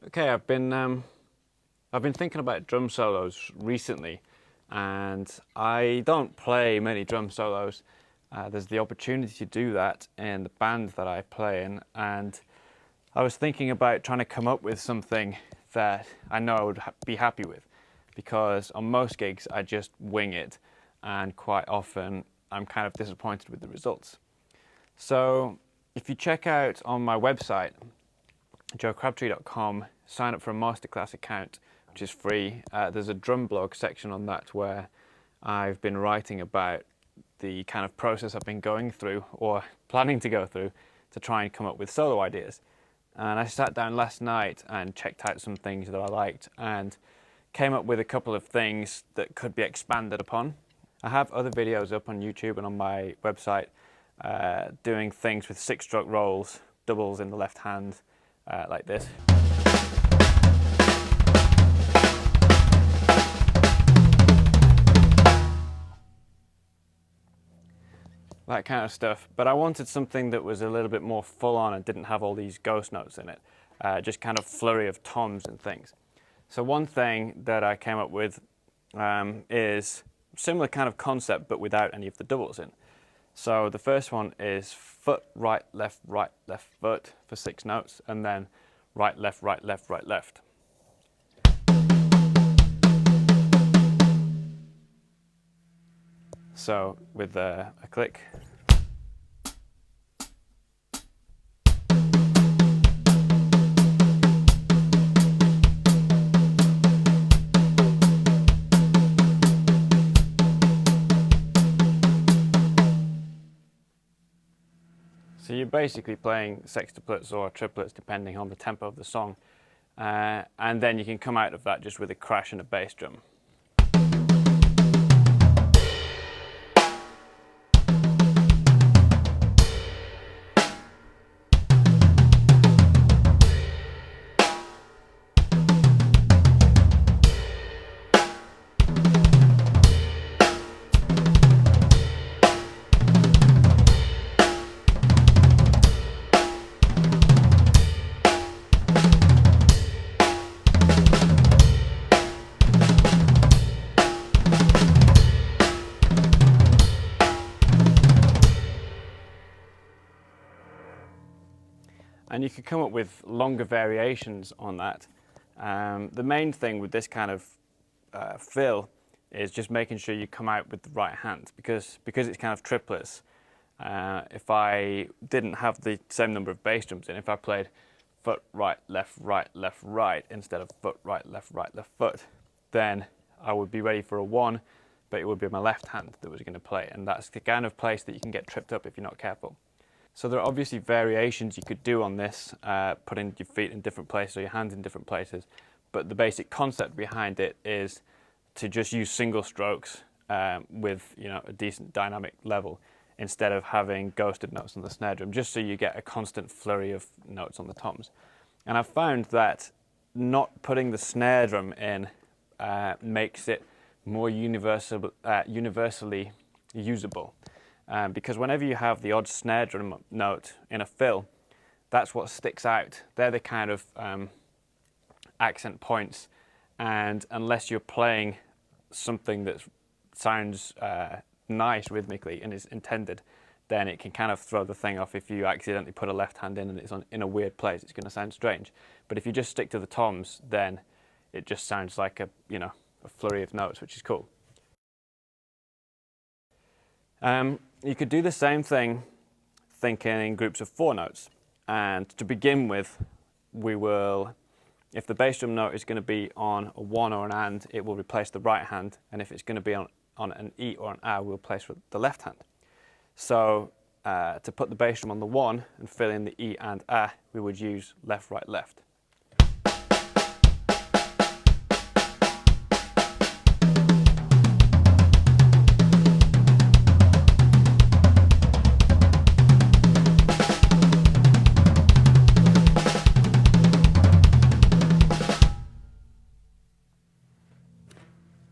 Okay, I've been thinking about drum solos recently, and I don't play many drum solos. There's the opportunity to do that in the band that I play in, and I was thinking about trying to come up with something that I know I would be happy with, because on most gigs I just wing it, and quite often I'm kind of disappointed with the results. So if you check out on my website, joecrabtree.com, sign up for a masterclass account, which is free. There's a drum blog section on that where I've been writing about the kind of process I've been going through or planning to go through to try and come up with solo ideas. And I sat down last night and checked out some things that I liked and came up with a couple of things that could be expanded upon. I have other videos up on YouTube and on my website doing things with 6-stroke rolls, doubles in the left hand, like this. That kind of stuff, but I wanted something that was a little bit more full on and didn't have all these ghost notes in it, just kind of flurry of toms and things. So one thing that I came up with is similar kind of concept but without any of the doubles in. So the first one is foot, right, left, foot for 6 notes, and then right, left, right, left, right, left. So with a click. So you're basically playing sextuplets or triplets depending on the tempo of the song, and then you can come out of that just with a crash and a bass drum. And you could come up with longer variations on that. The main thing with this kind of fill is just making sure you come out with the right hand, because it's kind of triplets. If I didn't have the same number of bass drums in, if I played foot, right, left, right, instead of foot, right, left, foot, then I would be ready for a 1, but it would be my left hand that was going to play, and that's the kind of place that you can get tripped up if you're not careful. So there are obviously variations you could do on this, putting your feet in different places or your hands in different places, but the basic concept behind it is to just use single strokes with a decent dynamic level, instead of having ghosted notes on the snare drum, just so you get a constant flurry of notes on the toms. And I've found that not putting the snare drum in makes it more universally usable. Because whenever you have the odd snare drum note in a fill, that's what sticks out. They're the kind of accent points, and unless you're playing something that sounds nice rhythmically and is intended, then it can kind of throw the thing off. If you accidentally put a left hand in and it's in a weird place, it's going to sound strange. But if you just stick to the toms, then it just sounds like a flurry of notes, which is cool. You could do the same thing thinking in groups of 4 notes. And to begin with, we will, if the bass drum note is going to be on a 1 or an and, it will replace the right hand. And if it's going to be on an E or an A, we'll place the left hand. So to put the bass drum on the 1 and fill in the E and A, we would use left, right, left.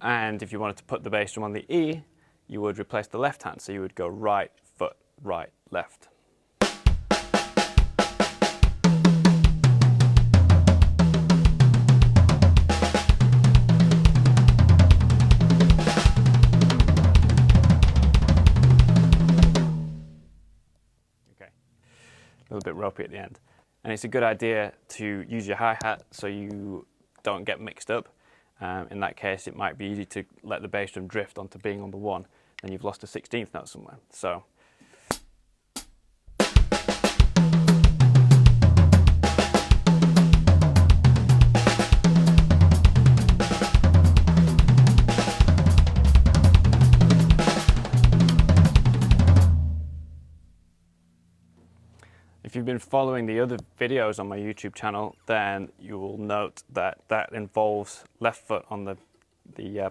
And if you wanted to put the bass drum on the E, you would replace the left hand, so you would go right foot, right, left. bit ropey at the end. And it's a good idea to use your hi-hat so you don't get mixed up. In that case, it might be easy to let the bass drum drift onto being on the 1, and you've lost a 16th note somewhere. So. If you've been following the other videos on my YouTube channel, then you will note that that involves left foot on the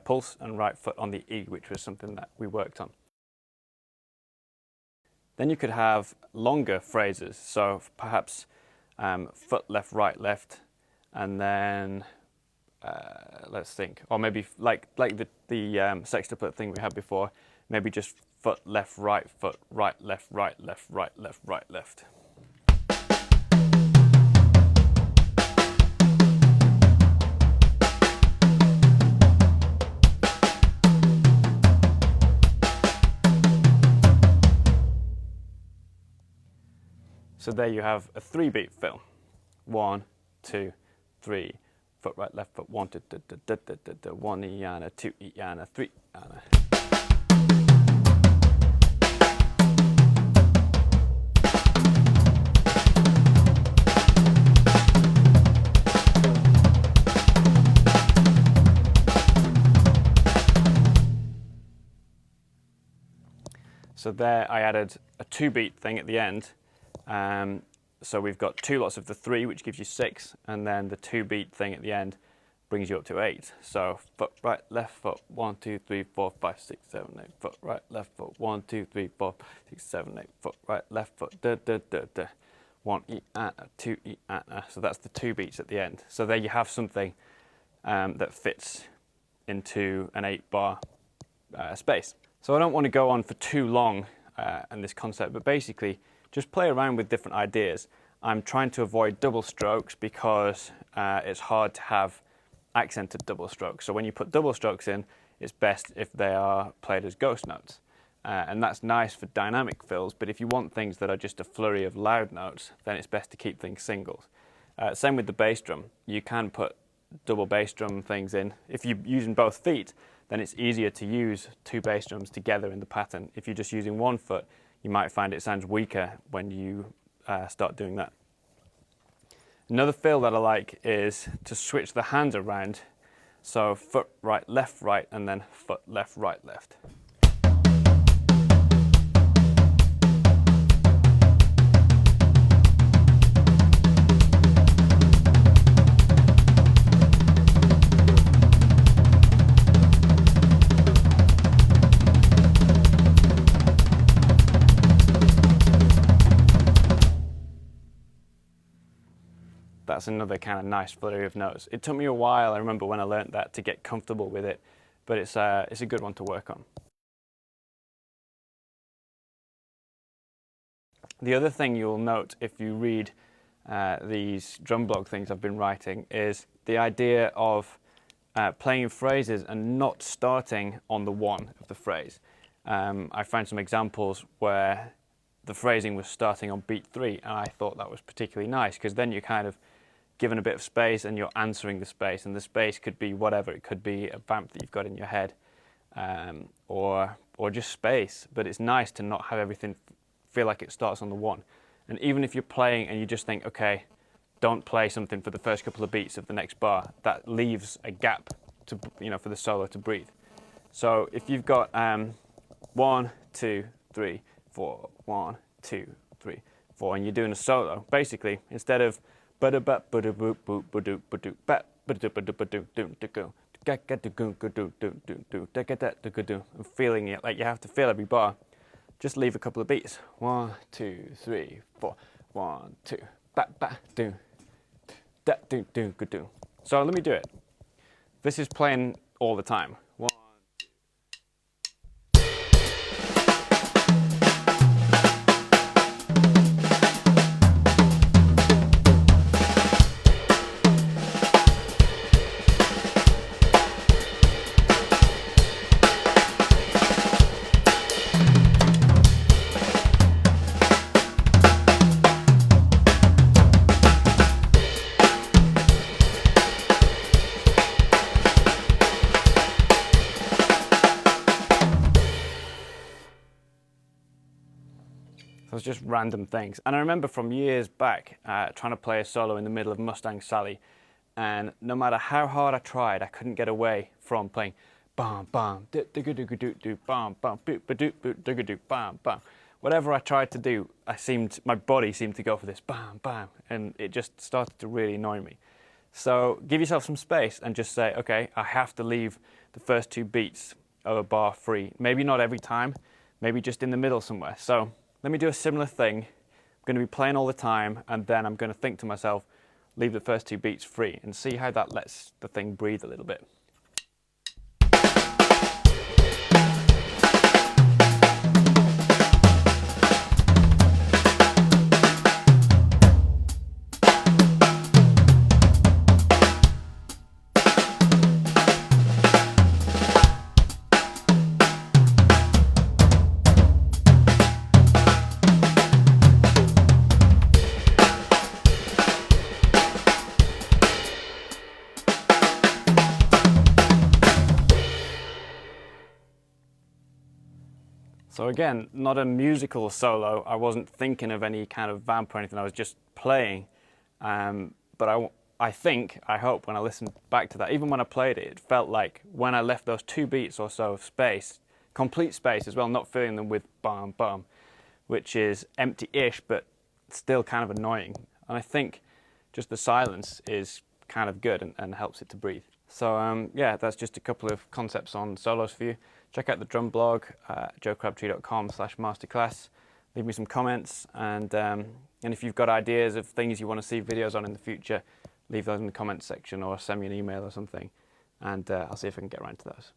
pulse and right foot on the E, which was something that we worked on. Then you could have longer phrases, so perhaps foot left, right, left, and then let's think, or maybe like the sextuplet thing we had before, maybe just foot left, right, left, right, left, right, left, right, left. So there you have a 3-beat fill. 1, 2, 3, foot right, left foot, 1, 2, 1 Iana, 2 Iana, 3 Iana. So there I added a 2-beat thing at the end. So we've got 2 lots of the 3, which gives you 6, and then the 2-beat thing at the end brings you up to 8. So foot right, left foot, 1, 2, 3, 4, 5, 6, 7, 8. Foot right, left foot, 1, 2, 3, 4, 6, 7, 8. Foot right, left foot, da da da da. 1 E ana, 2 E ana. So that's the 2 beats at the end. So there you have something that fits into an 8-bar space. So I don't want to go on for too long in this concept, but basically just play around with different ideas. I'm trying to avoid double strokes because it's hard to have accented double strokes. So when you put double strokes in, it's best if they are played as ghost notes. And that's nice for dynamic fills, but if you want things that are just a flurry of loud notes, then it's best to keep things singles. Same with the bass drum. You can put double bass drum things in. If you're using both feet, then it's easier to use 2 bass drums together in the pattern. If you're just using 1 foot, you might find it sounds weaker when you start doing that. Another fill that I like is to switch the hands around. So foot right, and then foot left, right, left. That's another kind of nice flurry of notes. It took me a while, I remember when I learnt that, to get comfortable with it, but it's a good one to work on. The other thing you'll note if you read these drum blog things I've been writing is the idea of playing phrases and not starting on the 1 of the phrase. I found some examples where the phrasing was starting on beat 3, and I thought that was particularly nice because then you're kind of given a bit of space and you're answering the space, and the space could be whatever. It could be a vamp that you've got in your head, or just space, but it's nice to not have everything feel like it starts on the 1. And even if you're playing and you just think, okay, don't play something for the first couple of beats of the next bar, that leaves a gap to, for the solo to breathe. So if you've got 1, 2, 3, 4, 1, 2, 3, 4, and you're doing a solo, basically instead of and feeling it like you have to feel every bar, just leave a couple of beats. 1, 2, 3, 4. 1, 2, ba ba do, da do do do. So let me do it. This is playing all the time. 1. So it's just random things. And I remember from years back trying to play a solo in the middle of Mustang Sally, and no matter how hard I tried, I couldn't get away from playing bam bam do do do do do bam bam boop ba doop boop do do bam bam. Whatever I tried to do, my body seemed to go for this bam bam, and it just started to really annoy me. So give yourself some space and just say, okay, I have to leave the first 2 beats of a bar free. Maybe not every time, maybe just in the middle somewhere. So let me do a similar thing. I'm going to be playing all the time, and then I'm going to think to myself, leave the first 2 beats free, and see how that lets the thing breathe a little bit. So again, not a musical solo. I wasn't thinking of any kind of vamp or anything. I was just playing. But I hope when I listen back to that, even when I played it, it felt like when I left those 2 beats or so of space, complete space as well, not filling them with bam bam, which is empty-ish, but still kind of annoying. And I think just the silence is kind of good and helps it to breathe. So yeah, that's just a couple of concepts on solos for you. Check out the drum blog, joecrabtree.com/masterclass. Leave me some comments, and if you've got ideas of things you want to see videos on in the future, leave those in the comments section or send me an email or something, and I'll see if I can get around to those.